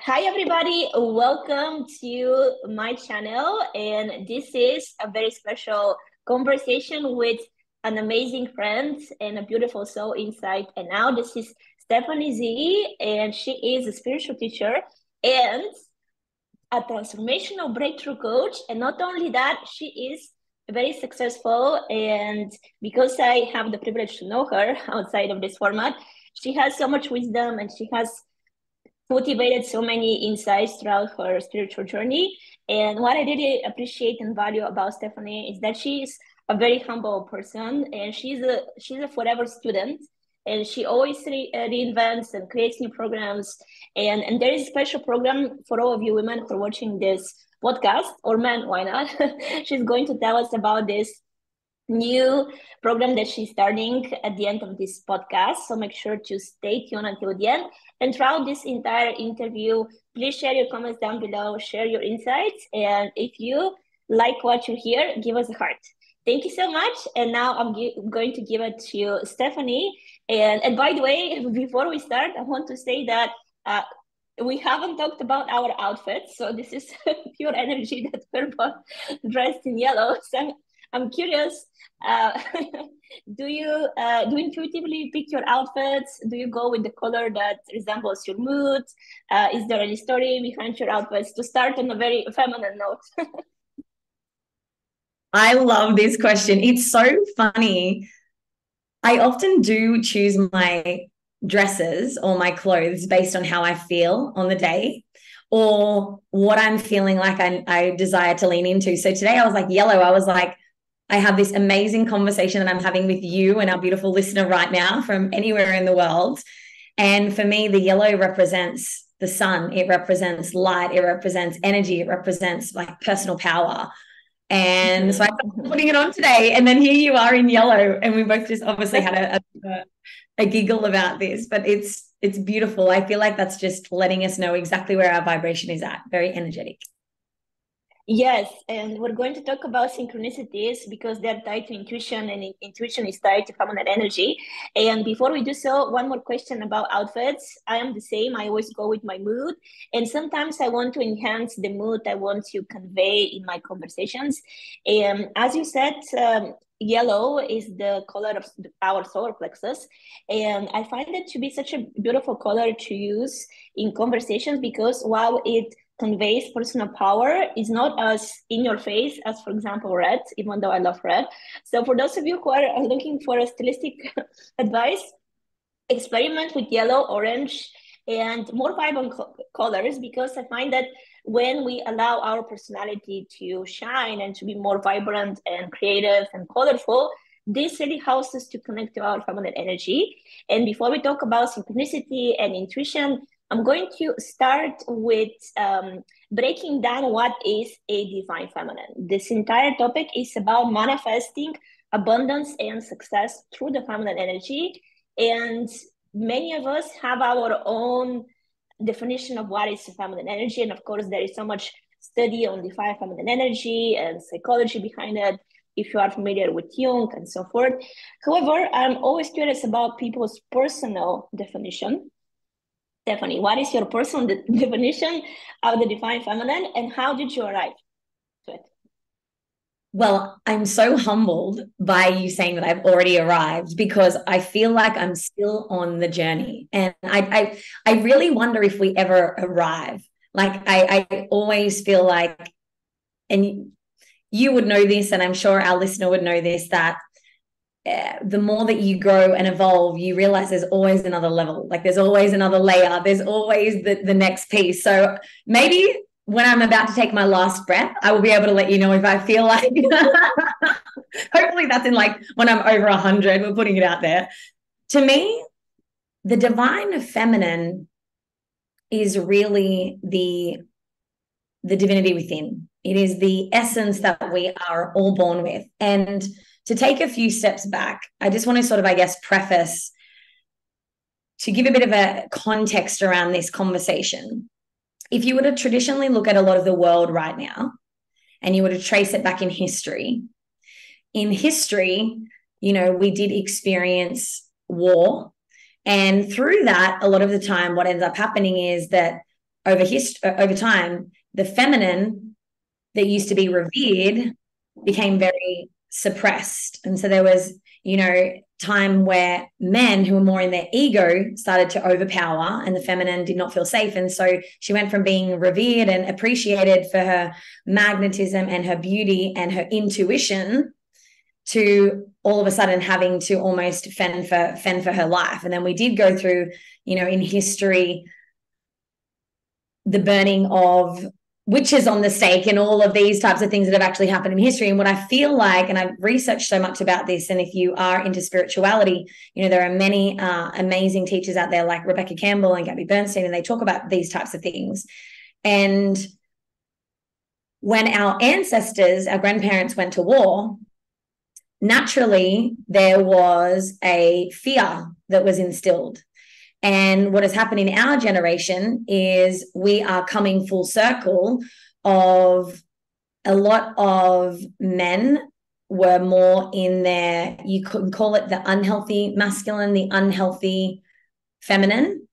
Hi, everybody. Welcome to my channel. And this is a very special conversation with an amazing friend and a beautiful soul inside and out. This is Stephanie Zee, and she is a spiritual teacher and a transformational breakthrough coach. And not only that, she is very successful. And because I have the privilege to know her outside of this format, she has so much wisdom and she has cultivated so many insights throughout her spiritual journey. And what I really appreciate and value about Stephanie is that she's a very humble person, and she's a forever student, and she always reinvents and creates new programs. And there is a special program for all of you women who are watching this podcast, or men, why not? She's going to tell us about this new program that she's starting at the end of this podcast. So make sure to stay tuned until the end. And throughout this entire interview, please share your comments down below, share your insights. And if you like what you hear, give us a heart. Thank you so much. And now I'm going to give it to Stephanie. And by the way, before we start, I want to say that we haven't talked about our outfits. So this is pure energy that we're both dressed in yellow. So I'm curious, uh, do you intuitively pick your outfits? Do you go with the color that resembles your mood? Is there any story behind your outfits? To start on a very feminine note. I love this question. It's so funny. I often do choose my dresses or my clothes based on how I feel on the day or what I'm feeling like I desire to lean into. So today I was like yellow. I was like, I have this amazing conversation that I'm having with you and our beautiful listener right now from anywhere in the world. And for me, the yellow represents the sun. It represents light. It represents energy. It represents like personal power. And so I started putting it on today, and then here you are in yellow, and we both just obviously had a giggle about this, but it's beautiful. I feel like that's just letting us know exactly where our vibration is at. Very energetic. Yes, and we're going to talk about synchronicities because they're tied to intuition, and intuition is tied to feminine energy. And before we do so, one more question about outfits. I am the same. I always go with my mood, and sometimes I want to enhance the mood I want to convey in my conversations. And as you said, yellow is the color of our solar plexus, and I find it to be such a beautiful color to use in conversations because while it conveys personal power is not as in your face as, for example, red, even though I love red. So for those of you who are looking for a stylistic advice, experiment with yellow, orange, and more vibrant colors, because I find that when we allow our personality to shine and to be more vibrant and creative and colorful, this really helps us to connect to our feminine energy. And before we talk about synchronicity and intuition, I'm going to start with breaking down what is a divine feminine. This entire topic is about manifesting abundance and success through the feminine energy. And many of us have our own definition of what is feminine energy. And of course, there is so much study on divine feminine energy and psychology behind it, if you are familiar with Jung and so forth. However, I'm always curious about people's personal definition. Stephanie, what is your personal definition of the divine feminine, and how did you arrive to it? Well, I'm so humbled by you saying that I've already arrived because I feel like I'm still on the journey. And I really wonder if we ever arrive. Like I always feel like, and you would know this, and I'm sure our listener would know this, that the more that you grow and evolve, you realize there's always another level. Like there's always another layer. There's always the next piece. So maybe when I'm about to take my last breath, I will be able to let you know if I feel like, hopefully that's in like when I'm over 100, we're putting it out there. To me, the divine feminine is really the divinity within. It is the essence that we are all born with. And to take a few steps back, I just want to sort of, I guess, preface to give a bit of a context around this conversation. If you were to traditionally look at a lot of the world right now and you were to trace it back in history, we did experience war. And through that, a lot of the time, what ends up happening is that over time, the feminine that used to be revered became very suppressed. And so there was, time where men who were more in their ego started to overpower, and the feminine did not feel safe. And so she went from being revered and appreciated for her magnetism and her beauty and her intuition to all of a sudden having to almost fend for her life. And then we did go through, in history, the burning of witches on the stake and all of these types of things that have actually happened in history. And what I feel like, and I've researched so much about this, and if you are into spirituality, there are many amazing teachers out there like Rebecca Campbell and Gabby Bernstein, and they talk about these types of things. And when our ancestors, our grandparents went to war, naturally there was a fear that was instilled. And what has happened in our generation is we are coming full circle of a lot of men were more in their, you could call it the unhealthy masculine, the unhealthy feminine,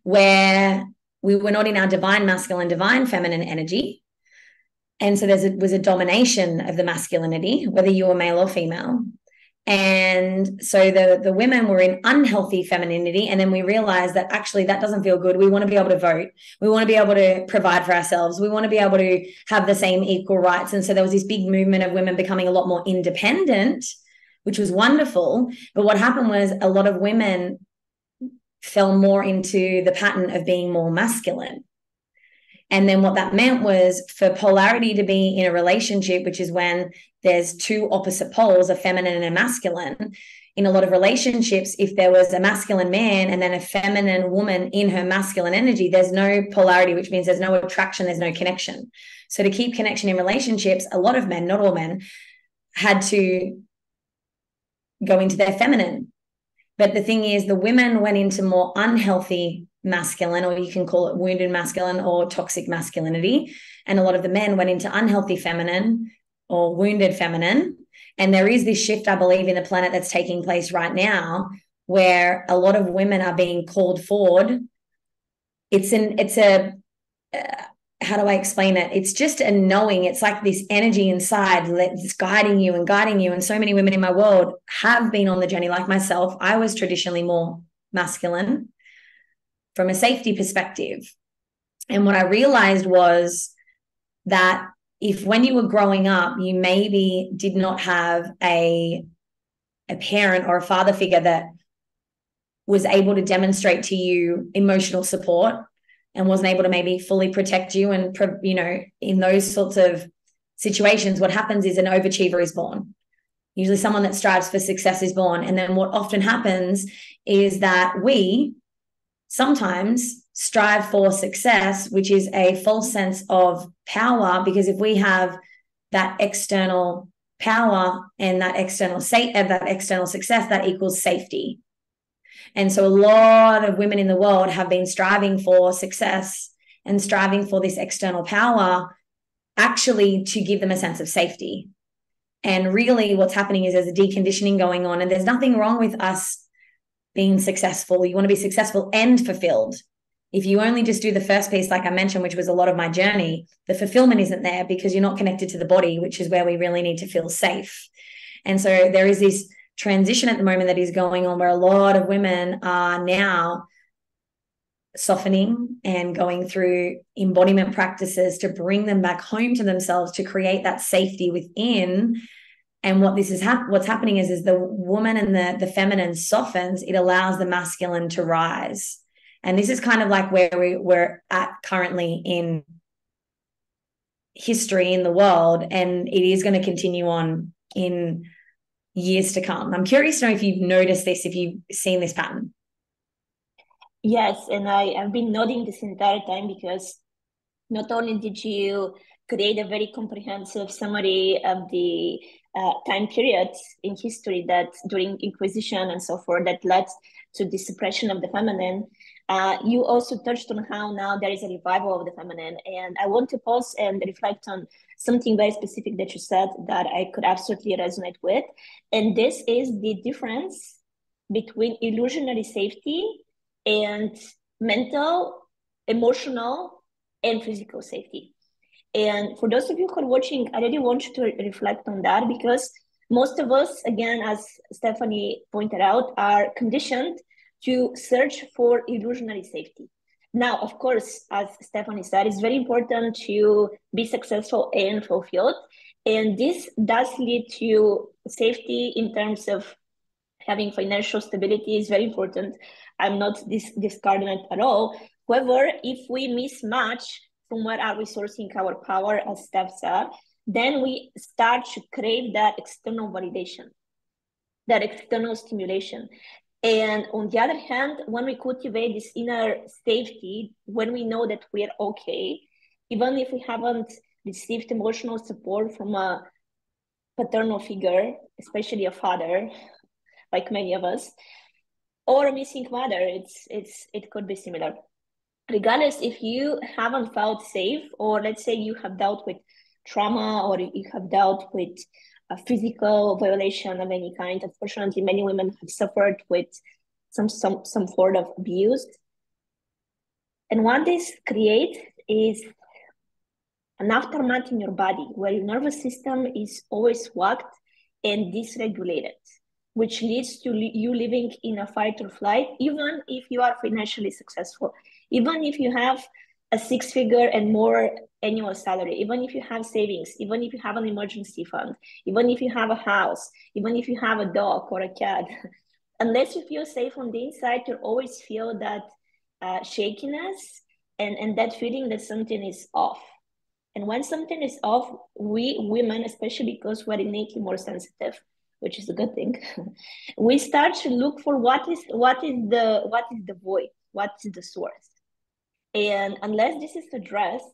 where we were not in our divine masculine, divine feminine energy. And so there was a domination of the masculinity, whether you were male or female. And so the women were in unhealthy femininity. And then we realized that actually that doesn't feel good. We want to be able to vote. We want to be able to provide for ourselves. We want to be able to have the same equal rights. And so there was this big movement of women becoming a lot more independent, which was wonderful. But what happened was a lot of women fell more into the pattern of being more masculine. And then what that meant was for polarity to be in a relationship, which is when there's two opposite poles, a feminine and a masculine. In a lot of relationships, if there was a masculine man and then a feminine woman in her masculine energy, there's no polarity, which means there's no attraction, there's no connection. So to keep connection in relationships, a lot of men, not all men, had to go into their feminine. But the thing is, the women went into more unhealthy masculine, or you can call it wounded masculine or toxic masculinity. And a lot of the men went into unhealthy feminine or wounded feminine. And there is this shift, I believe, in the planet that's taking place right now, where a lot of women are being called forward. How do I explain it? It's just a knowing. It's like this energy inside that's guiding you and guiding you. And so many women in my world have been on the journey, like myself. I was traditionally more masculine from a safety perspective. And what I realized was that if when you were growing up, you maybe did not have a parent or a father figure that was able to demonstrate to you emotional support and wasn't able to maybe fully protect you, and, in those sorts of situations, what happens is an overachiever is born. Usually someone that strives for success is born. And then what often happens is that we sometimes strive for success, which is a false sense of power, because if we have that external power and that external success, that equals safety. And so a lot of women in the world have been striving for success and striving for this external power, actually to give them a sense of safety. And really what's happening is there's a deconditioning going on, and there's nothing wrong with us being successful. You want to be successful and fulfilled. If you only just do the first piece, like I mentioned, which was a lot of my journey, the fulfillment isn't there because you're not connected to the body, which is where we really need to feel safe. And so there is this transition at the moment that is going on where a lot of women are now softening and going through embodiment practices to bring them back home to themselves, to create that safety within. And what this is what's happening is the woman and the feminine softens. It allows the masculine to rise. And this is kind of like where we're at currently in history in the world, and it is going to continue on in years to come. I'm curious to know if you've noticed this, if you've seen this pattern. Yes, and I've been nodding this entire time, because not only did you create a very comprehensive summary of the time periods in history that during Inquisition and so forth that led to the suppression of the feminine, you also touched on how now there is a revival of the feminine. And I want to pause and reflect on something very specific that you said that I could absolutely resonate with. And this is the difference between illusionary safety and mental emotional and physical safety. And for those of you who are watching, I really want you to reflect on that, because most of us, again, as Stephanie pointed out, are conditioned to search for illusionary safety. Now, of course, as Stephanie said, it's very important to be successful and fulfilled. And this does lead to safety in terms of having financial stability is very important. I'm not discarding it at all. However, if we mismatch from where are we sourcing our power, as Steph said, then we start to crave that external validation, that external stimulation. And on the other hand, when we cultivate this inner safety, when we know that we are okay, even if we haven't received emotional support from a paternal figure, especially a father, like many of us, or a missing mother, it could be similar. Regardless, if you haven't felt safe, or let's say you have dealt with trauma, or you have dealt with a physical violation of any kind, unfortunately, many women have suffered with some form of abuse. And what this creates is an aftermath in your body where your nervous system is always whacked and dysregulated, which leads to you living in a fight or flight, even if you are financially successful, even if you have a 6-figure and more annual salary, even if you have savings, even if you have an emergency fund, even if you have a house, even if you have a dog or a cat, unless you feel safe on the inside, you'll always feel that shakiness and that feeling that something is off. And when something is off, we women, especially because we're innately more sensitive, which is a good thing, we start to look for what is the void, what is the source. And unless this is addressed,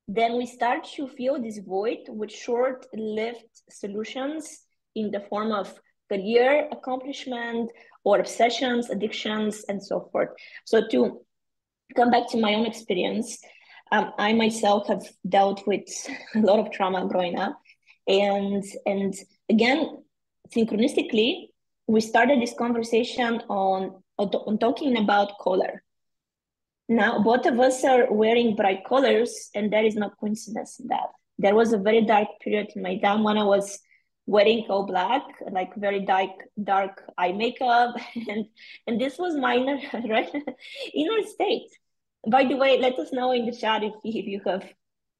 then we start to fill this void with short-lived solutions in the form of career accomplishment or obsessions, addictions, and so forth. So to come back to my own experience, I myself have dealt with a lot of trauma growing up. And again, synchronistically, we started this conversation on talking about color. Now, both of us are wearing bright colors, and there is no coincidence in that. There was a very dark period in my time when I was wearing all black, like very dark eye makeup, and this was my inner state. By the way, let us know in the chat if you have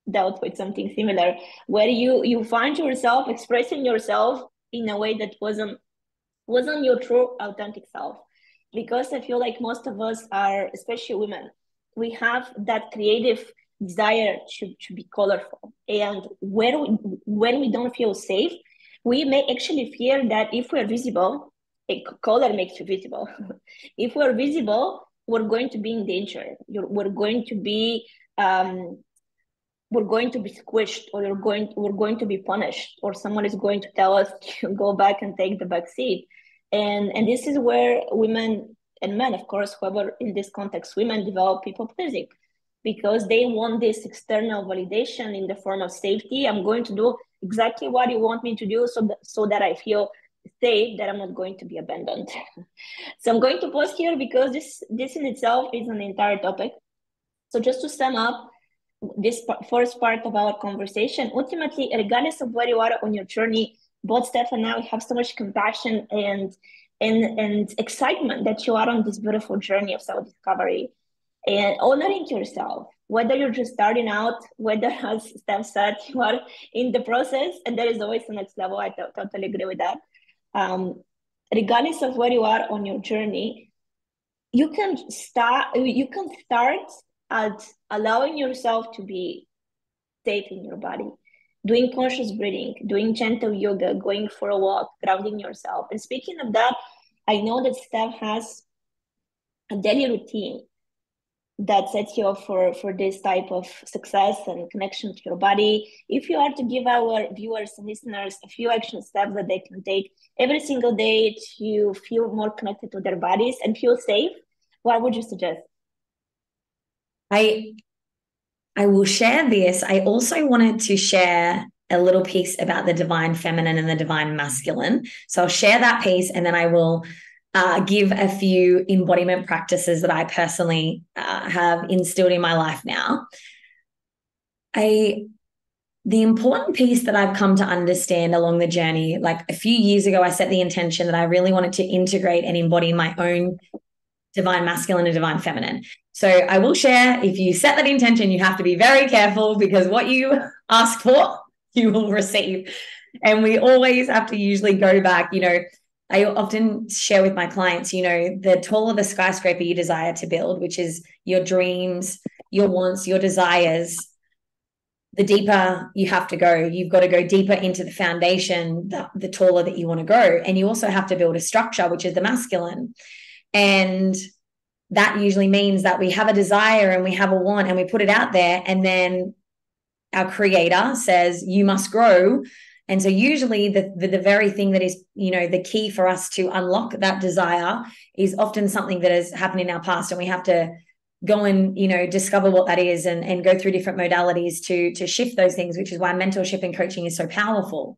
dealt with something similar, where you find yourself expressing yourself in a way that wasn't your true authentic self. Because I feel like most of us are, especially women, we have that creative desire to be colorful. And when we don't feel safe, we may actually fear that if we're visible, a color makes you visible. If we're visible, we're going to be in danger. We're going to be squished, or we're going to be punished, or someone is going to tell us to go back and take the back seat. And this is where women and men, of course, whoever in this context, women develop people pleasing, because they want this external validation in the form of safety. I'm going to do exactly what you want me to do so that I feel safe, that I'm not going to be abandoned. So I'm going to pause here because this in itself is an entire topic. So just to sum up this first part of our conversation, ultimately, regardless of where you are on your journey, both Steph and I have so much compassion and excitement that you are on this beautiful journey of self-discovery and honoring yourself, whether you're just starting out, whether, as Steph said, you are in the process, and there is always the next level. I totally agree with that. Regardless of where you are on your journey, you can start at allowing yourself to be safe in your body, doing conscious breathing, doing gentle yoga, going for a walk, grounding yourself. And speaking of that, I know that Steph has a daily routine that sets you up for this type of success and connection to your body. If you are to give our viewers and listeners a few action steps that they can take every single day to feel more connected to their bodies and feel safe, what would you suggest? I will share this. I also wanted to share a little piece about the divine feminine and the divine masculine. So I'll share that piece, and then I will give a few embodiment practices that I personally have instilled in my life now. The important piece that I've come to understand along the journey, like a few years ago, I set the intention that I really wanted to integrate and embody my own divine masculine and divine feminine. So I will share, if you set that intention, you have to be very careful, because what you ask for, you will receive. And we always have to usually go back, I often share with my clients, the taller the skyscraper you desire to build, which is your dreams, your wants, your desires, the deeper you have to go. You've got to go deeper into the foundation, the taller that you want to go. And you also have to build a structure, which is the masculine. And that usually means that we have a desire and we have a want and we put it out there, and then our creator says, you must grow. And so usually the very thing that is, the key for us to unlock that desire is often something that has happened in our past, and we have to go and, discover what that is, and go through different modalities to shift those things, which is why mentorship and coaching is so powerful.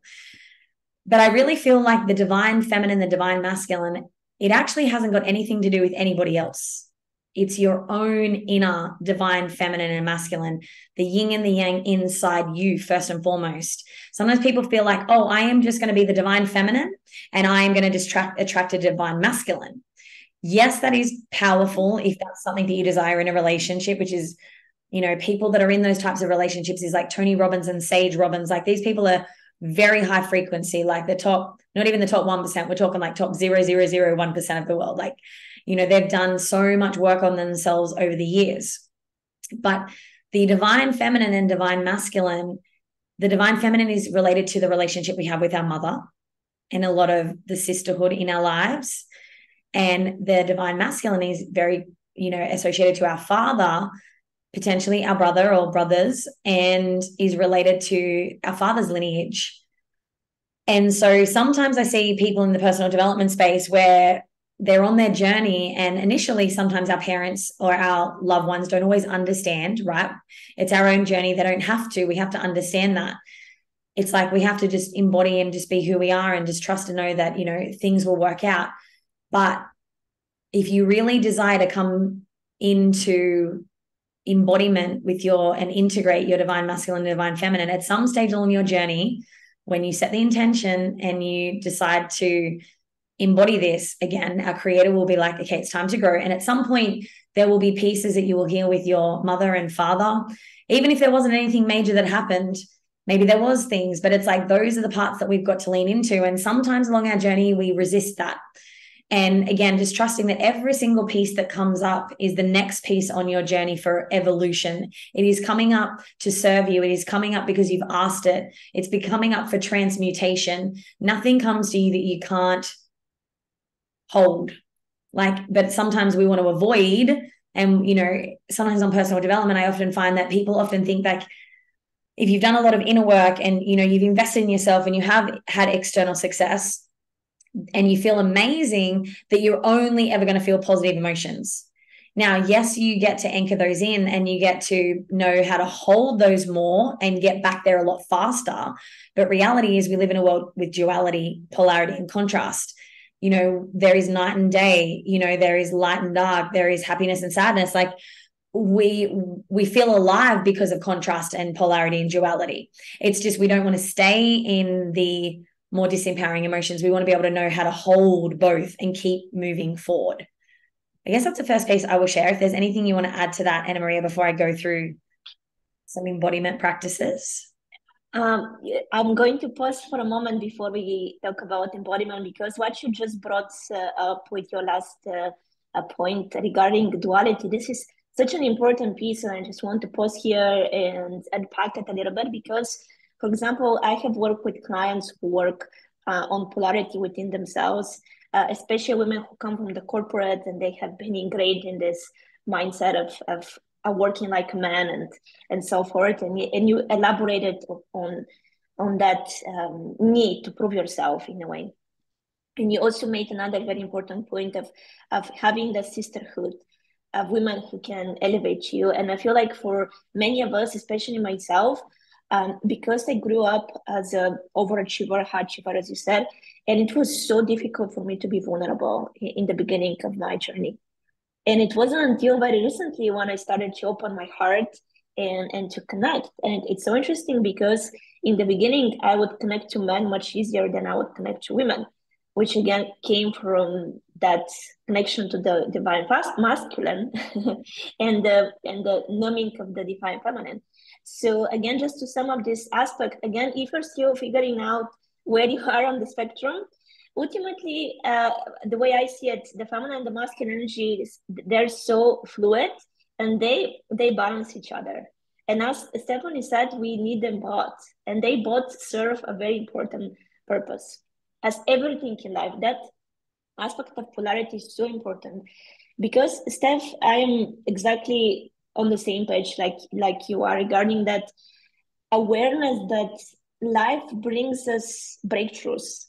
But I really feel like the divine feminine, the divine masculine, it actually hasn't got anything to do with anybody else. It's your own inner divine feminine and masculine, the yin and the yang inside you, first and foremost. Sometimes people feel like, oh, I am just going to be the divine feminine and I am going to attract a divine masculine. Yes, that is powerful if that's something that you desire in a relationship, which is, people that are in those types of relationships is like Tony Robbins and Sage Robbins. Like, these people are very high frequency, like the top, not even the top 1%. We're talking like top 0.001% of the world. Like, they've done so much work on themselves over the years. But the divine feminine and divine masculine, the divine feminine is related to the relationship we have with our mother and a lot of the sisterhood in our lives. And the divine masculine is very, associated to our father, potentially our brother or brothers, and is related to our father's lineage. And so sometimes I see people in the personal development space where they're on their journey, and initially sometimes our parents or our loved ones don't always understand, right? It's our own journey. They don't have to. We have to understand that. It's like we have to just embody and just be who we are and just trust and know that, things will work out. But if you really desire to come into embodiment with and integrate your divine masculine and divine feminine at some stage along your journey, when you set the intention and you decide to embody this, again, our creator will be like, okay, it's time to grow. And at some point, there will be pieces that you will heal with your mother and father. Even if there wasn't anything major that happened, maybe there was things, but it's like, those are the parts that we've got to lean into. And sometimes along our journey, we resist that. And again, just trusting that every single piece that comes up is the next piece on your journey for evolution. It is coming up to serve you. It is coming up because you've asked it. It's coming up for transmutation. Nothing comes to you that you can't hold. But sometimes we want to avoid. And, sometimes on personal development, I often find that people often think like, if you've done a lot of inner work and, you've invested in yourself and you have had external success, and you feel amazing, that you're only ever going to feel positive emotions. Now, yes, you get to anchor those in and you get to know how to hold those more and get back there a lot faster. But reality is we live in a world with duality, polarity, and contrast. There is night and day, there is light and dark, there is happiness and sadness. Like, we feel alive because of contrast and polarity and duality. It's just we don't want to stay in the more disempowering emotions. We want to be able to know how to hold both and keep moving forward. I guess that's the first piece I will share. If there's anything you want to add to that, Anna Maria, before I go through some embodiment practices. I'm going to pause for a moment before we talk about embodiment, because what you just brought up with your last point regarding duality, this is such an important piece, and I just want to pause here and unpack it a little bit, because, for example, I have worked with clients who work on polarity within themselves, especially women who come from the corporate and they have been ingrained in this mindset of working like a man and so forth. And you elaborated on that need to prove yourself in a way. And you also made another very important point of having the sisterhood of women who can elevate you. And I feel like for many of us, especially myself, because I grew up as an overachiever, high achiever, as you said, and it was so difficult for me to be vulnerable in the beginning of my journey. And it wasn't until very recently when I started to open my heart and to connect. And it's so interesting because in the beginning, I would connect to men much easier than I would connect to women, which again came from that connection to the divine masculine and the numbing of the divine feminine. So again, just to sum up this aspect, again, if you're still figuring out where you are on the spectrum, ultimately, the way I see it, the feminine and the masculine energies, they're so fluid and they balance each other. And as Stephanie said, we need them both, and they both serve a very important purpose. As everything in life, that aspect of polarity is so important because Steph, I am exactly on the same page like you are regarding that awareness that life brings us breakthroughs,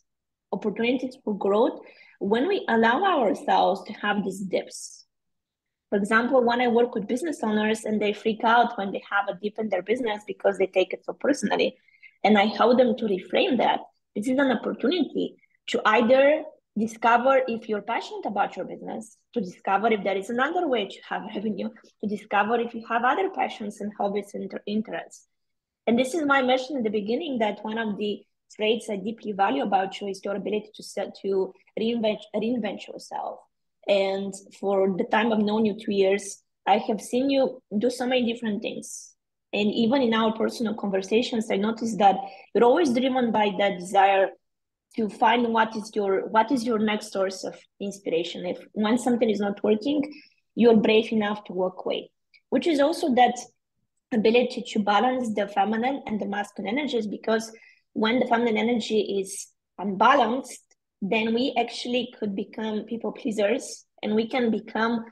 opportunities for growth when we allow ourselves to have these dips. For example, when I work with business owners and they freak out when they have a dip in their business because they take it so personally, and I help them to reframe that. This is an opportunity to either discover if you're passionate about your business, to discover if there is another way to have revenue, to discover if you have other passions and hobbies and interests. And this is my mention in the beginning that one of the traits I deeply value about you is your ability to reinvent yourself. And for the time I've known you 2 years, I have seen you do so many different things. And even in our personal conversations, I noticed that you're always driven by that desire to find what is your next source of inspiration. If when something is not working, you're brave enough to walk away, which is also that ability to balance the feminine and the masculine energies, because when the feminine energy is unbalanced, then we actually could become people pleasers and we can become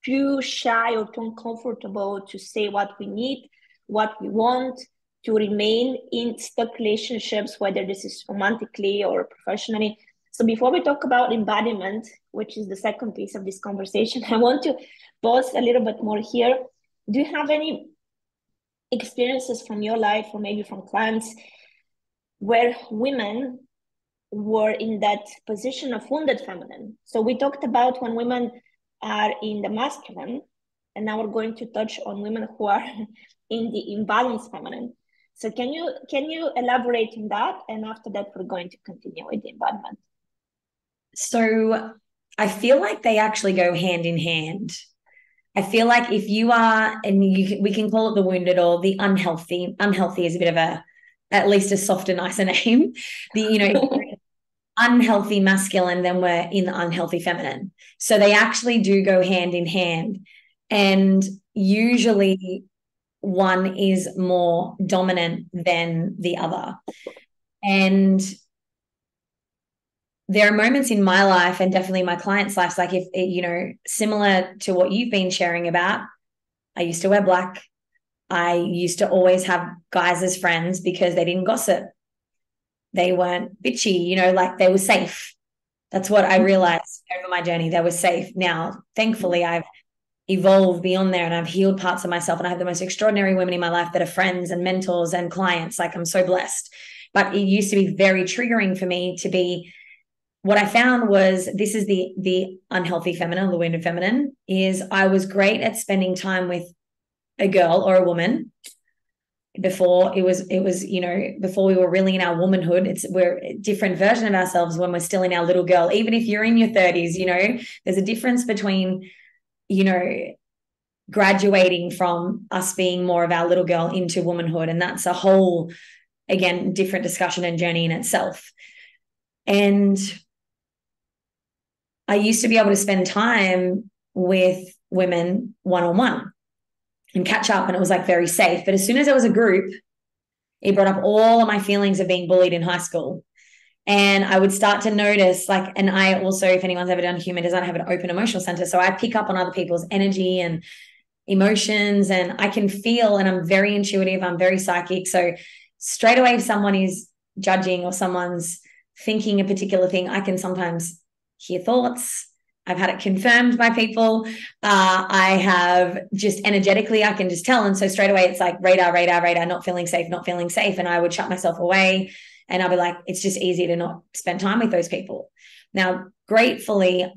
too shy or too uncomfortable to say what we need, what we want, to remain in stuck relationships, whether this is romantically or professionally. So before we talk about embodiment, which is the second piece of this conversation, I want to pause a little bit more here. Do you have any experiences from your life or maybe from clients where women were in that position of wounded feminine? So we talked about when women are in the masculine, and now we're going to touch on women who are in the imbalanced feminine. So can you elaborate on that? And after that, we're going to continue with the embodiment. So I feel like they actually go hand in hand. I feel like if you are, and we can call it the wounded or the unhealthy. Unhealthy is a bit of at least a softer, nicer name. Unhealthy masculine, then we're in the unhealthy feminine. So they actually do go hand in hand. And usually one is more dominant than the other. And there are moments in my life and definitely my clients' lives, like if, similar to what you've been sharing about, I used to wear black. I used to always have guys as friends because they didn't gossip. They weren't bitchy, like they were safe. That's what I realized over my journey. They were safe. Now, thankfully, I've evolved beyond there and I've healed parts of myself and I have the most extraordinary women in my life that are friends and mentors and clients. Like, I'm so blessed. But it used to be very triggering for me to be, what I found was, this is the unhealthy feminine, the wounded feminine, is I was great at spending time with a girl or a woman before it was before we were really in our womanhood. We're a different version of ourselves when we're still in our little girl. Even if you're in your 30s, there's a difference between graduating from us being more of our little girl into womanhood, and that's a whole, again, different discussion and journey in itself. And I used to be able to spend time with women one-on-one and catch up, and it was like very safe. But as soon as there was a group, it brought up all of my feelings of being bullied in high school. And I would start to notice, and I also, if anyone's ever done human design, I have an open emotional center. So I pick up on other people's energy and emotions, and I can feel, and I'm very intuitive, I'm very psychic. So straight away, if someone is judging or someone's thinking a particular thing, I can sometimes hear thoughts. I've had it confirmed by people. I have just energetically, I can just tell. And so straight away it's like radar, not feeling safe, not feeling safe. And I would shut myself away and I'll be like, it's just easier to not spend time with those people. Now, gratefully,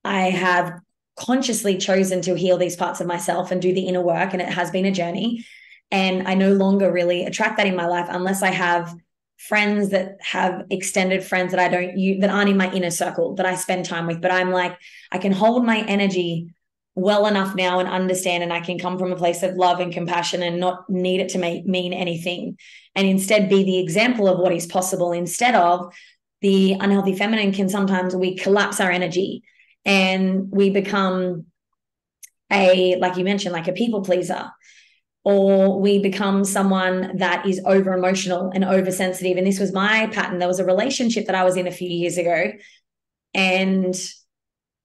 I have consciously chosen to heal these parts of myself and do the inner work. And it has been a journey. And I no longer really attract that in my life unless I have friends that have extended friends that I don't use, that aren't in my inner circle that I spend time with. But I'm like, I can hold my energy well enough now and understand, and I can come from a place of love and compassion and not need it to mean anything, and instead be the example of what is possible. Instead of the unhealthy feminine can sometimes we collapse our energy and we become like you mentioned, like a people pleaser, or we become someone that is over emotional and oversensitive. And this was my pattern. There was a relationship that I was in a few years ago, and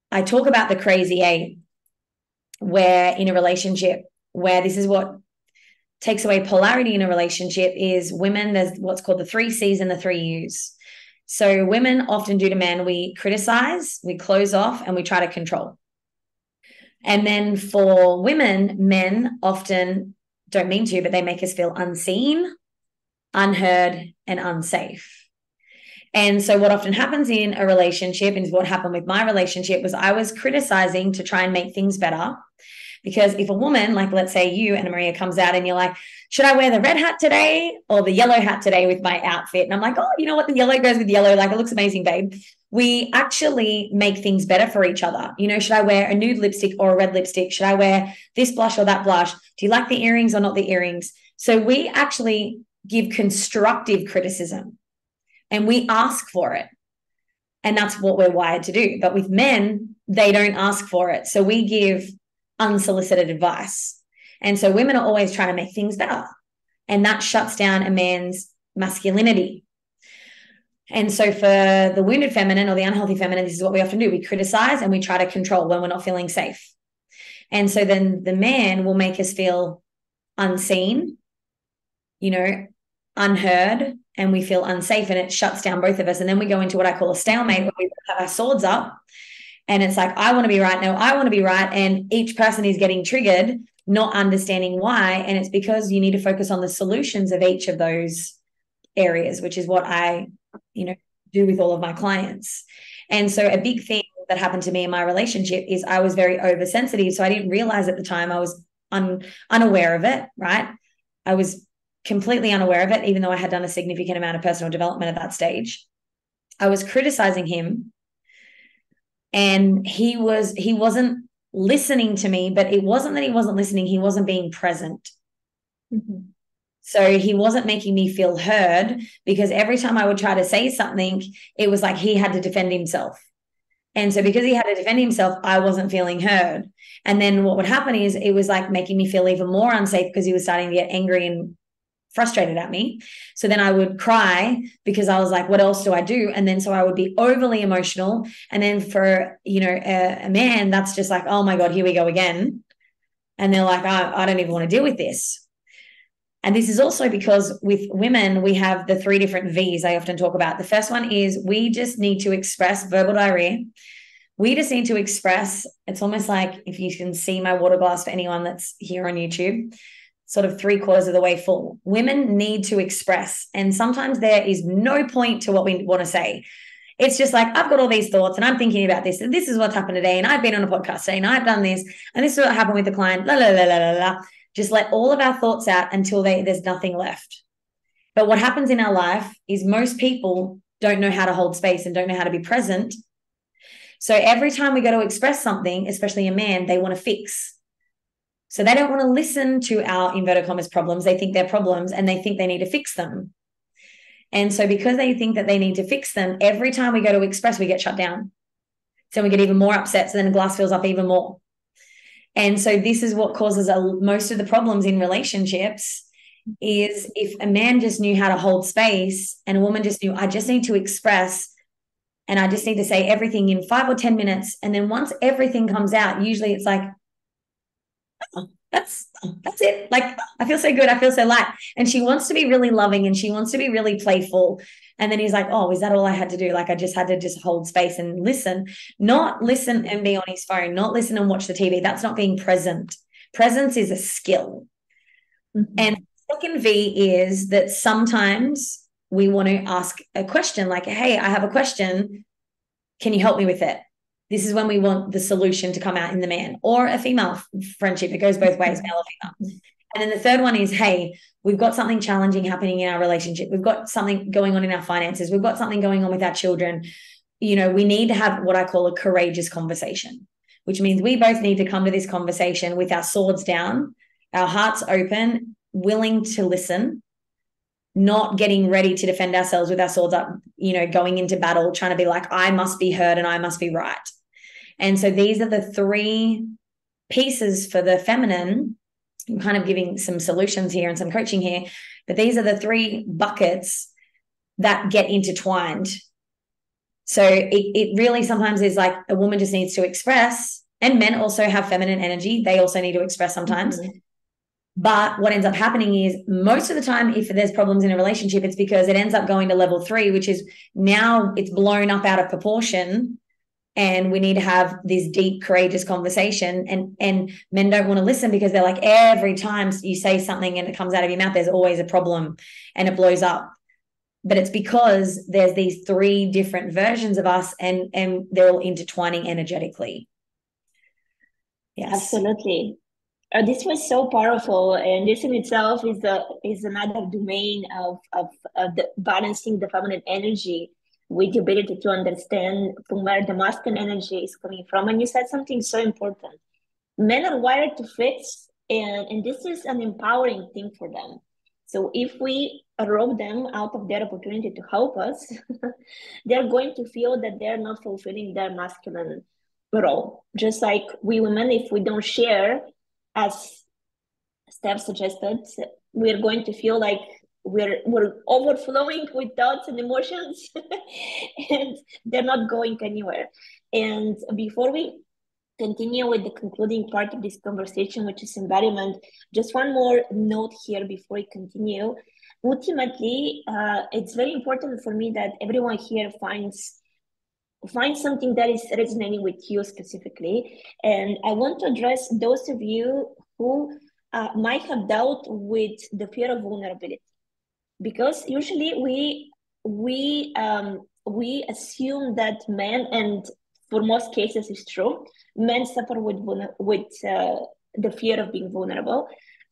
I talk about the crazy eight, where in a relationship where this is what takes away polarity in a relationship is women, there's what's called the 3 C's and the 3 U's. So women often do to men, we criticize, we close off, and we try to control. And then for women, men often don't mean to, but they make us feel unseen, unheard, and unsafe. And so what often happens in a relationship, and what happened with my relationship, was I was criticizing to try and make things better. Because if a woman, like let's say you, Anna Maria, comes out and you're like, should I wear the red hat today or the yellow hat today with my outfit? And I'm like, oh, you know what? The yellow goes with yellow. Like, it looks amazing, babe. We actually make things better for each other. You know, should I wear a nude lipstick or a red lipstick? Should I wear this blush or that blush? Do you like the earrings or not the earrings? So we actually give constructive criticism and we ask for it. And that's what we're wired to do. But with men, they don't ask for it. So we give unsolicited advice. And so women are always trying to make things better. And that shuts down a man's masculinity. And so for the wounded feminine or the unhealthy feminine, this is what we often do. We criticize and we try to control when we're not feeling safe. And so then the man will make us feel unseen, you know, unheard, and we feel unsafe, and it shuts down both of us. And then we go into what I call a stalemate, where we have our swords up. And it's like, I want to be right. No, I want to be right. And each person is getting triggered, not understanding why. And it's because you need to focus on the solutions of each of those areas, which is what I, do with all of my clients. And so a big thing that happened to me in my relationship is I was very oversensitive. So I didn't realize at the time, I was unaware of it, right? I was completely unaware of it, even though I had done a significant amount of personal development at that stage. I was criticizing him. And he wasn't listening to me, but it wasn't that he wasn't listening. He wasn't being present. Mm-hmm. So he wasn't making me feel heard, because every time I would try to say something, it was like he had to defend himself. And so because he had to defend himself, I wasn't feeling heard. And then what would happen is it was like making me feel even more unsafe, because he was starting to get angry and frustrated at me. So then I would cry, because I was like, what else do I do? And then so I would be overly emotional. And then for, a man, that's just like, oh my God, here we go again. And they're like, I don't even want to deal with this. And this is also because with women, we have the 3 different V's I often talk about. The first one is we just need to express verbal diarrhea. We just need to express, it's almost like, if you can see my water glass for anyone that's here on YouTube, sort of 3/4 of the way full. Women need to express. And sometimes there is no point to what we want to say. It's just like, I've got all these thoughts and I'm thinking about this, and this is what's happened today, and I've been on a podcast today, and I've done this, and this is what happened with the client, la, la, la, la, la, la. Just let all of our thoughts out until there's nothing left. But what happens in our life is most people don't know how to hold space and don't know how to be present. So every time we go to express something, especially a man, they want to fix. So they don't want to listen to our inverted commas problems. They think they're problems and they think they need to fix them. And so because they think that they need to fix them, every time we go to express, we get shut down. So we get even more upset. So then the glass fills up even more. And so this is what causes most of the problems in relationships, is if a man just knew how to hold space and a woman just knew, I just need to express and I just need to say everything in 5 or 10 minutes. And then once everything comes out, usually it's like, oh, that's it. Like, I feel so good. I feel so light. And she wants to be really loving and she wants to be really playful. And then he's like, oh, is that all I had to do? Like, I just had to just hold space and listen, not listen and be on his phone, not listen and watch the TV. That's not being present. Presence is a skill. Mm-hmm. And second V is that sometimes we want to ask a question like, hey, I have a question. Can you help me with it? This is when we want the solution to come out in the man, or a female friendship. It goes both ways, male or female. And then the third one is, hey, we've got something challenging happening in our relationship. We've got something going on in our finances. We've got something going on with our children. You know, we need to have what I call a courageous conversation, which means we both need to come to this conversation with our swords down, our hearts open, willing to listen, not getting ready to defend ourselves with our swords up, you know, going into battle, trying to be like, I must be heard and I must be right. And so these are the three pieces for the feminine. I'm kind of giving some solutions here and some coaching here, but these are the three buckets that get intertwined. So it really sometimes is like a woman just needs to express, and men also have feminine energy. They also need to express sometimes. Mm-hmm. But what ends up happening is most of the time, if there's problems in a relationship, it's because it ends up going to level 3, which is now it's blown up out of proportion. And we need to have this deep, courageous conversation. And men don't want to listen because they're like, every time you say something and it comes out of your mouth, there's always a problem and it blows up. But it's because there's these 3 different versions of us and they're all intertwining energetically. Yes. Absolutely. This was so powerful, and this in itself is another domain of the balancing the feminine energy with the ability to understand from where the masculine energy is coming from. And you said something so important. Men are wired to fix, and this is an empowering thing for them. So if we rob them out of their opportunity to help us, they're going to feel that they're not fulfilling their masculine role. Just like we women, if we don't share, as Steph suggested, we're going to feel like we're overflowing with thoughts and emotions and they're not going anywhere. And before we continue with the concluding part of this conversation, which is embodiment, just one more note here before we continue. Ultimately, it's very important for me that everyone here finds something that is resonating with you specifically. And I want to address those of you who might have dealt with the fear of vulnerability, because usually we assume that men, and for most cases it's true, men suffer with the fear of being vulnerable.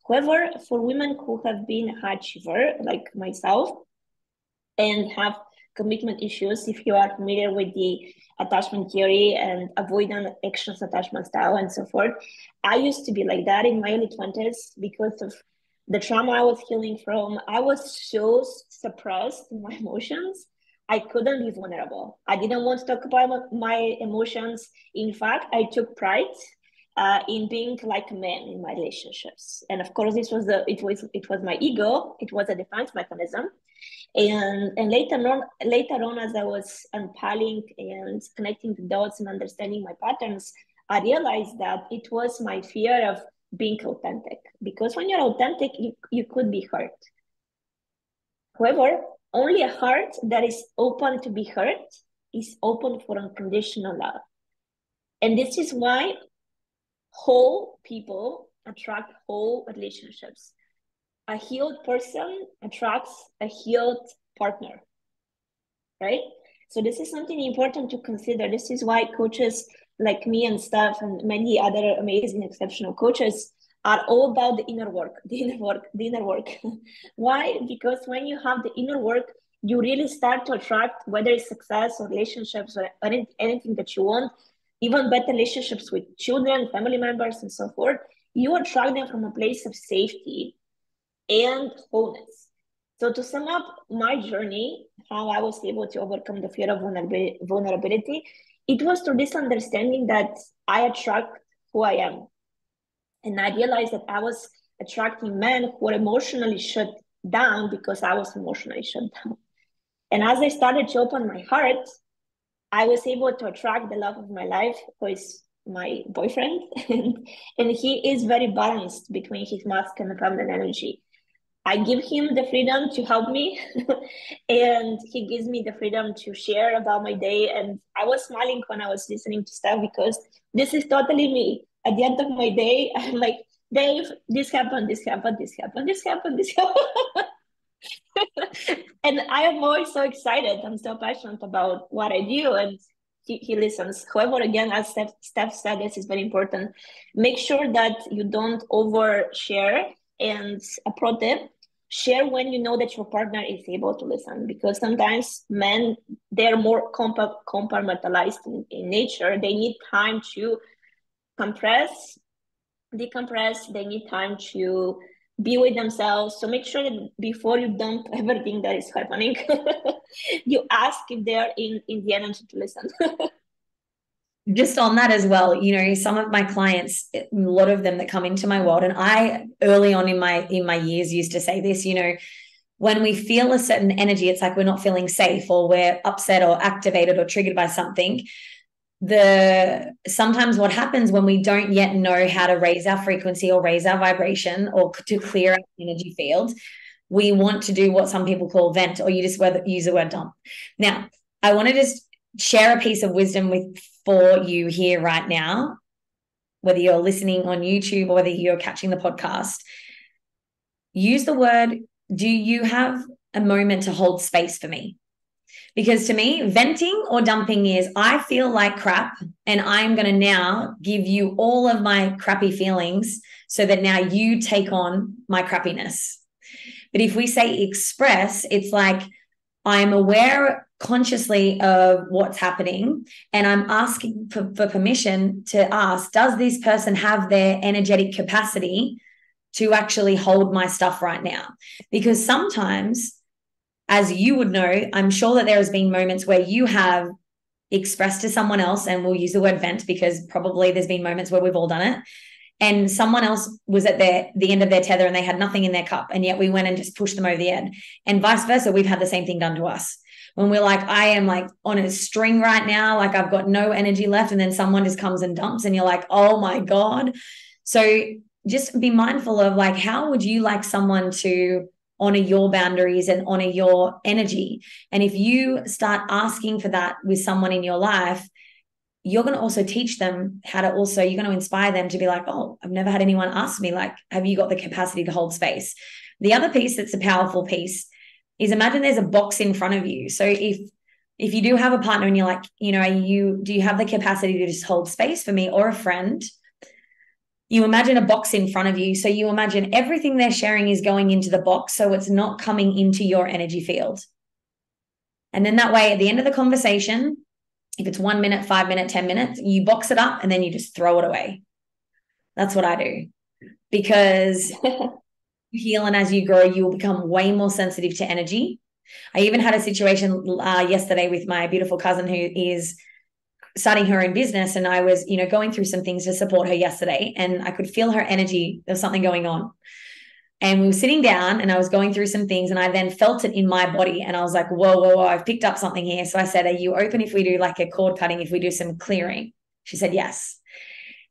However, for women who have been a high achiever like myself and have commitment issues, if you are familiar with the attachment theory and avoidant anxious attachment style and so forth, I used to be like that in my early 20s because of the trauma I was healing from. I was so suppressed in my emotions. I couldn't be vulnerable. I didn't want to talk about my emotions. In fact, I took pride in being like a man in my relationships. And of course, it was my ego. It was a defense mechanism. And later on, as I was unpacking and connecting the dots and understanding my patterns, I realized that it was my fear of being authentic. Because when you're authentic, you could be hurt. However, only a heart that is open to be hurt is open for unconditional love. And this is why whole people attract whole relationships. A healed person attracts a healed partner, right? So this is something important to consider. This is why coaches like me and Steph and many other amazing, exceptional coaches are all about the inner work. Why? Because when you have the inner work, you really start to attract, whether it's success or relationships or anything that you want, even better relationships with children, family members, and so forth. You attract them from a place of safety and wholeness. So to sum up my journey, how I was able to overcome the fear of vulnerability, it was through this understanding that I attract who I am. And I realized that I was attracting men who were emotionally shut down because I was emotionally shut down. And as I started to open my heart, I was able to attract the love of my life, who is my boyfriend, and he is very balanced between his masculine and feminine energy. I give him the freedom to help me, and he gives me the freedom to share about my day. And I was smiling when I was listening to stuff because this is totally me. At the end of my day, I'm like, Dave, this happened, this happened, this happened, this happened, this happened. And I am always so excited. I'm so passionate about what I do, and he listens. However, again, as Steph said, this is very important. Make sure that you don't overshare. And a pro tip: share when you know that your partner is able to listen, because sometimes men, they're more compartmentalized in nature. They need time to compress, decompress. They need time to be with themselves. So make sure that before you dump everything that is happening, you ask if they're in the energy to listen. Just on that as well, some of my clients, a lot of them that come into my world, and I early on in my years used to say this, when we feel a certain energy, it's like we're not feeling safe, or we're upset or activated or triggered by something. Sometimes what happens when we don't yet know how to raise our frequency or raise our vibration or to clear our energy field, we want to do what some people call vent, or you just use the word dump. Now, I want to just share a piece of wisdom for you here right now, whether you're listening on YouTube or whether you're catching the podcast. Use the word, do you have a moment to hold space for me? Because to me, venting or dumping is, I feel like crap and I'm going to now give you all of my crappy feelings so that now you take on my crappiness. But if we say express, it's like I'm aware consciously of what's happening, and I'm asking for permission to ask, does this person have their energetic capacity to actually hold my stuff right now? Because sometimes, as you would know, I'm sure that there has been moments where you have expressed to someone else, and we'll use the word vent because probably there's been moments where we've all done it, and someone else was at the end of their tether and they had nothing in their cup, and yet we went and just pushed them over the end. And vice versa, we've had the same thing done to us. When we're like, I am like on a string right now, like I've got no energy left, and then someone just comes and dumps and you're like, oh my God. So just be mindful of like, how would you like someone to honor your boundaries and honor your energy? And if you start asking for that with someone in your life, you're going to also teach them how to also, you're going to inspire them to be like, oh, I've never had anyone ask me, like, have you got the capacity to hold space? The other piece that's a powerful piece is, imagine there's a box in front of you. So if you do have a partner and you're like, do you have the capacity to just hold space for me, or a friend? You imagine a box in front of you. So you imagine everything they're sharing is going into the box, so it's not coming into your energy field. And then that way, at the end of the conversation, if it's 1 minute, 5 minutes, 10 minutes, you box it up and then you just throw it away. That's what I do. Because you heal, and as you grow, you will become way more sensitive to energy. I even had a situation yesterday with my beautiful cousin who is starting her own business, and I was, going through some things to support her yesterday, and I could feel her energy. There was something going on. And we were sitting down and I was going through some things, and I then felt it in my body, and I was like, whoa, I've picked up something here. So I said, are you open if we do like a cord cutting, if we do some clearing? She said, yes.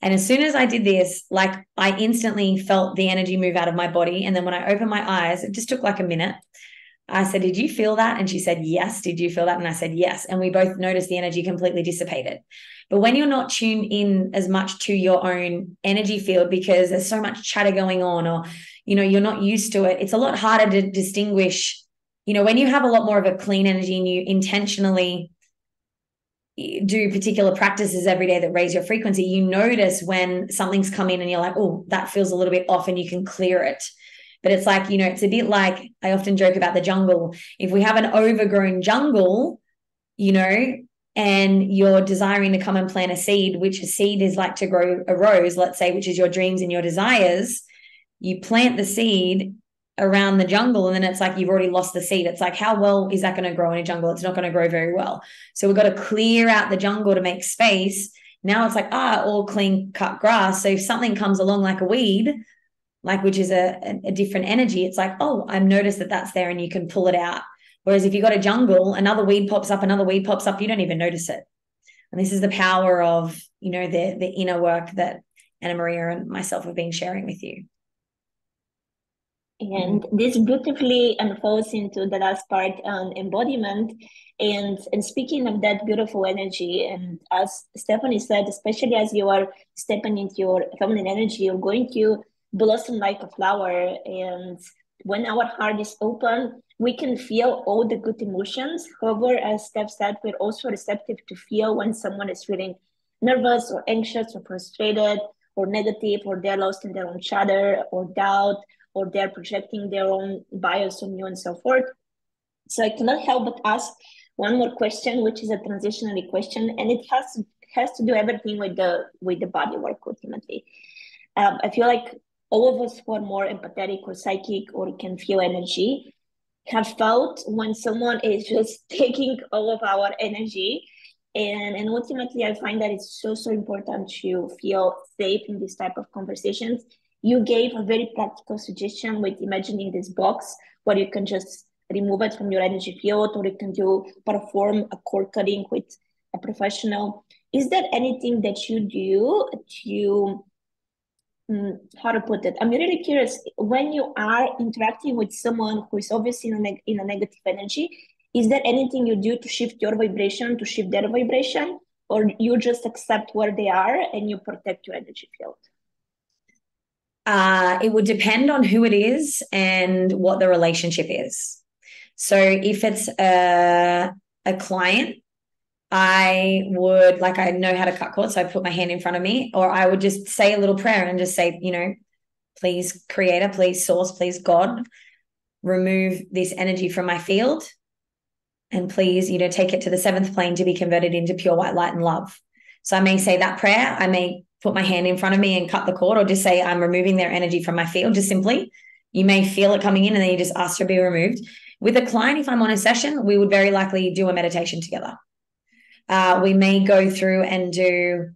And as soon as I did this, like I instantly felt the energy move out of my body. And then when I opened my eyes, it just took like a minute. I said, did you feel that? And she said, yes. Did you feel that? And I said, yes. And we both noticed the energy completely dissipated. But when you're not tuned in as much to your own energy field, because there's so much chatter going on, or, you're not used to it, it's a lot harder to distinguish, when you have a lot more of a clean energy and you intentionally do particular practices every day that raise your frequency, you notice when something's come in and you're like, oh, that feels a little bit off, and you can clear it. But it's like, it's a bit like, I often joke about the jungle. If we have an overgrown jungle, and you're desiring to come and plant a seed, which a seed is like to grow a rose, let's say, which is your dreams and your desires, you plant the seed around the jungle, and then it's like you've already lost the seed. It's like, how well is that going to grow in a jungle? It's not going to grow very well. So we've got to clear out the jungle to make space. Now it's like, all clean cut grass. So if something comes along like a weed, like, which is a different energy, it's like, oh, I've noticed that that's there, and you can pull it out. Whereas if you've got a jungle, another weed pops up, you don't even notice it. And this is the power of, the inner work that Anna Maria and myself have been sharing with you. And this beautifully unfolds into the last part on embodiment. And speaking of that beautiful energy, and as Stephanie said, especially as you are stepping into your feminine energy, you're going to blossom like a flower. And when our heart is open, we can feel all the good emotions. However, as Steph said, we're also receptive to feel when someone is feeling nervous or anxious or frustrated or negative, or they're lost in their own chatter or doubt, or they're projecting their own bias on you and so forth. So I cannot help but ask one more question, which is a transitionary question, and it has to do everything with the body work ultimately. I feel like all of us who are more empathetic or psychic or can feel energy have felt when someone is just taking all of our energy. And ultimately, I find that it's so important to feel safe in this type of conversations. You gave a very practical suggestion with imagining this box where you can just remove it from your energy field, or you can perform a cord cutting with a professional. Is there anything that you do to how to put it? I'm really curious, when you are interacting with someone who is obviously in a negative energy, is there anything you do to shift your vibration, to shift their vibration, or you just accept where they are and you protect your energy field? It would depend on who it is and what the relationship is. So if it's a client, I would, like, I know how to cut cords, so I put my hand in front of me, or I would just say a little prayer and just say, please Creator, please Source, please God, remove this energy from my field, and please, take it to the seventh plane to be converted into pure white light and love. So I may say that prayer, I may put my hand in front of me and cut the cord, or just say I'm removing their energy from my field, just simply. You may feel it coming in and then you just ask to be removed. With a client, if I'm on a session, we would very likely do a meditation together. We may go through and do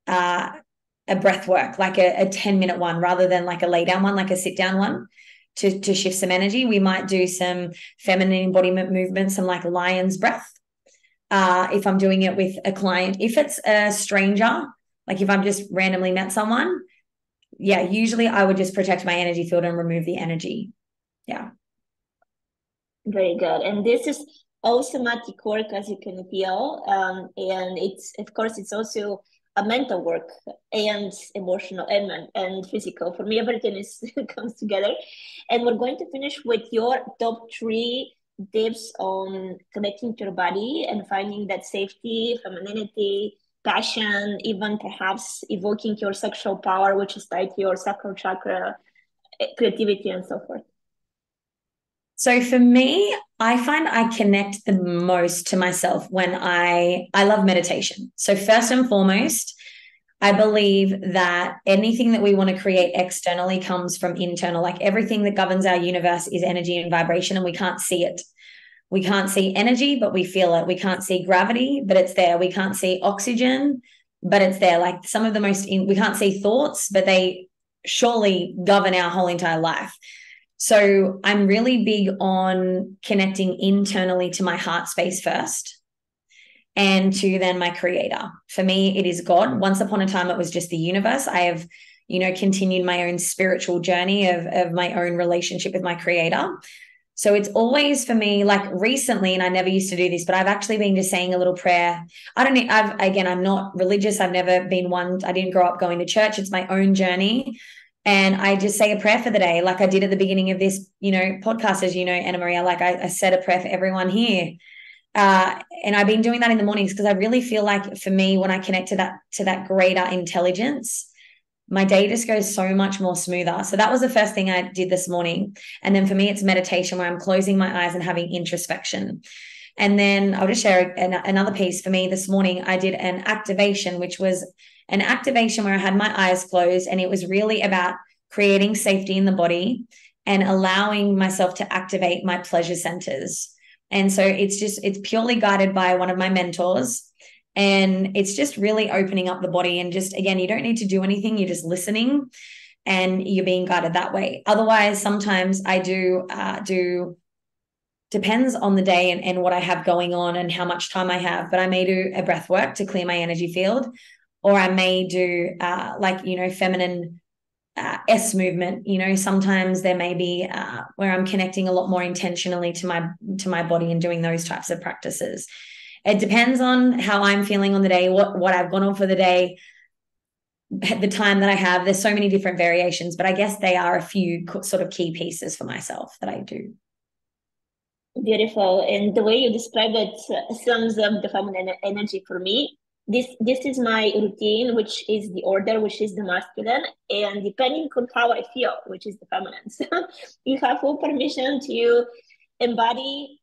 a breath work, like a 10-minute one, rather than like a lay down one, like a sit down one, to shift some energy. We might do some feminine embodiment movements, some like lion's breath. If I'm doing it with a client, if it's a stranger, like if I've just randomly met someone, usually I would just protect my energy field and remove the energy. Yeah. Very good. And this is all somatic work, as you can feel. And it's, of course, it's also a mental work and emotional and physical. For me, everything comes together. And we're going to finish with your top 3 tips on connecting to your body and finding that safety, femininity, passion, even perhaps evoking your sexual power, which is tied to your sacral chakra, creativity, and so forth. So for me, I find I connect the most to myself when I love meditation. So first and foremost, I believe that anything that we want to create externally comes from internal. Like everything that governs our universe is energy and vibration, and we can't see it. We can't see energy, but we feel it. We can't see gravity, but it's there. We can't see oxygen, but it's there. Like some of the we can't see thoughts, but they surely govern our whole entire life. So I'm really big on connecting internally to my heart space first, and to then my creator. For me, it is God. Once upon a time, it was just the universe. I have, continued my own spiritual journey of my own relationship with my creator. So it's always for me, like recently, and I never used to do this, but I've actually been just saying a little prayer. I'm not religious. I've never been one. I didn't grow up going to church. It's my own journey. And I just say a prayer for the day, like I did at the beginning of this, podcast, as you know, Anna Maria, like I said a prayer for everyone here. And I've been doing that in the mornings because I really feel like for me, when I connect to that greater intelligence, my day just goes so much more smoother. So that was the first thing I did this morning. And then for me, it's meditation where I'm closing my eyes and having introspection. And then I'll just share another piece. For me this morning, I did an activation, which was an activation where I had my eyes closed, and it was really about creating safety in the body and allowing myself to activate my pleasure centers. And so it's purely guided by one of my mentors. And it's just really opening up the body. And just, again, you don't need to do anything. You're just listening and you're being guided that way. Otherwise, sometimes I do depends on the day and what I have going on and how much time I have, but I may do a breath work to clear my energy field, or I may do feminine S movement. Sometimes there may be where I'm connecting a lot more intentionally to my body and doing those types of practices. It depends on how I'm feeling on the day, what I've gone on for the day, the time that I have. There's so many different variations, but I guess they are a few sort of key pieces for myself that I do. Beautiful. And the way you describe it sums up the feminine energy for me. This is my routine, which is the order, which is the masculine, and depending on how I feel, which is the feminine. So you have full permission to embody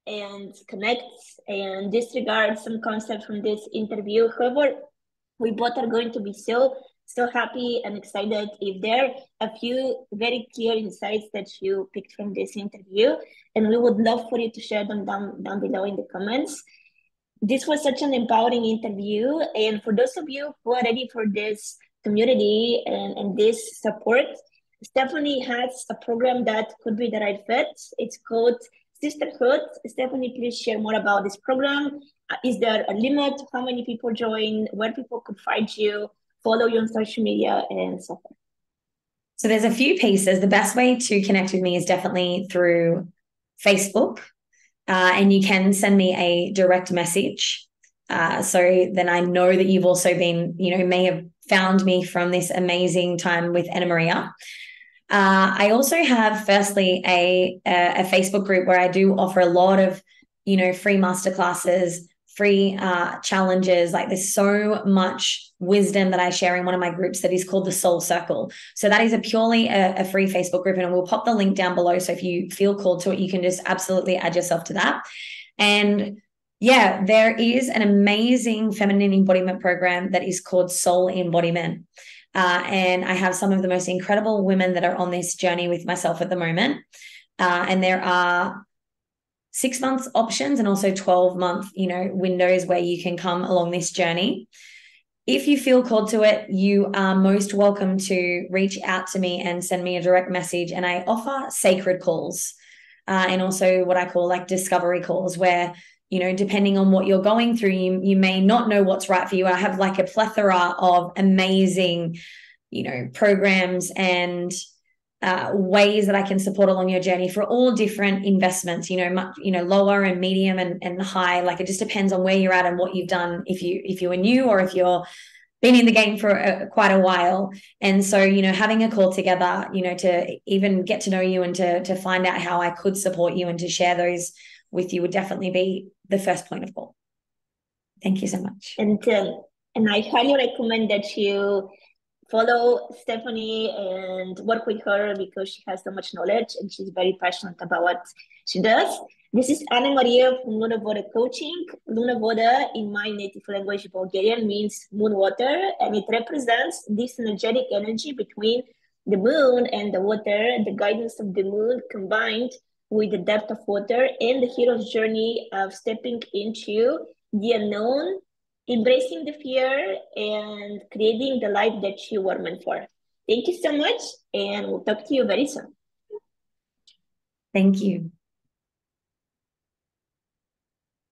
and connect and disregard some concept from this interview. However, we both are going to be so happy and excited if there are a few very clear insights that you picked from this interview, and we would love for you to share them down below in the comments. This was such an empowering interview, and for those of you who are ready for this community and this support, Stephanie has a program that could be the right fit. It's called Sisterhood. Stephanie, please share more about this program. Is there a limit? How many people join? Where people could find you, follow you on social media, and so forth? So there's a few pieces. The best way to connect with me is definitely through Facebook. And you can send me a direct message. So then I know that you've also been, may have found me from this amazing time with Anna Maria. I also have, firstly, a Facebook group where I do offer a lot of, free masterclasses, free challenges. Like, there's so much wisdom that I share in one of my groups that is called the Soul Circle. So that is purely a free Facebook group, and we'll pop the link down below. So if you feel called to it, you can just absolutely add yourself to that. And yeah, there is an amazing feminine embodiment program that is called Soul Embodiment. And I have some of the most incredible women that are on this journey with myself at the moment. And there are 6 months options and also 12-month, windows where you can come along this journey. If you feel called to it, you are most welcome to reach out to me and send me a direct message. And I offer sacred calls and also what I call like discovery calls, where, depending on what you're going through, you may not know what's right for you. I have like a plethora of amazing, programs and ways that I can support along your journey for all different investments, lower and medium and high. Like, it just depends on where you're at and what you've done. If you are new, or if you're been in the game for quite a while. And so, having a call together, to even get to know you and to find out how I could support you and to share those with you would definitely be the first point of call. Thank you so much. And I highly recommend that you follow Stephanie and work with her, because she has so much knowledge and she's very passionate about what she does. This is Anna Maria from Luna Voda Coaching. Luna Voda, in my native language, Bulgarian, means moon water, and it represents this energetic energy between the moon and the water, the guidance of the moon combined with the depth of water, and the hero's journey of stepping into the unknown, embracing the fear, and creating the life that you were meant for. Thank you so much, and we'll talk to you very soon. Thank you.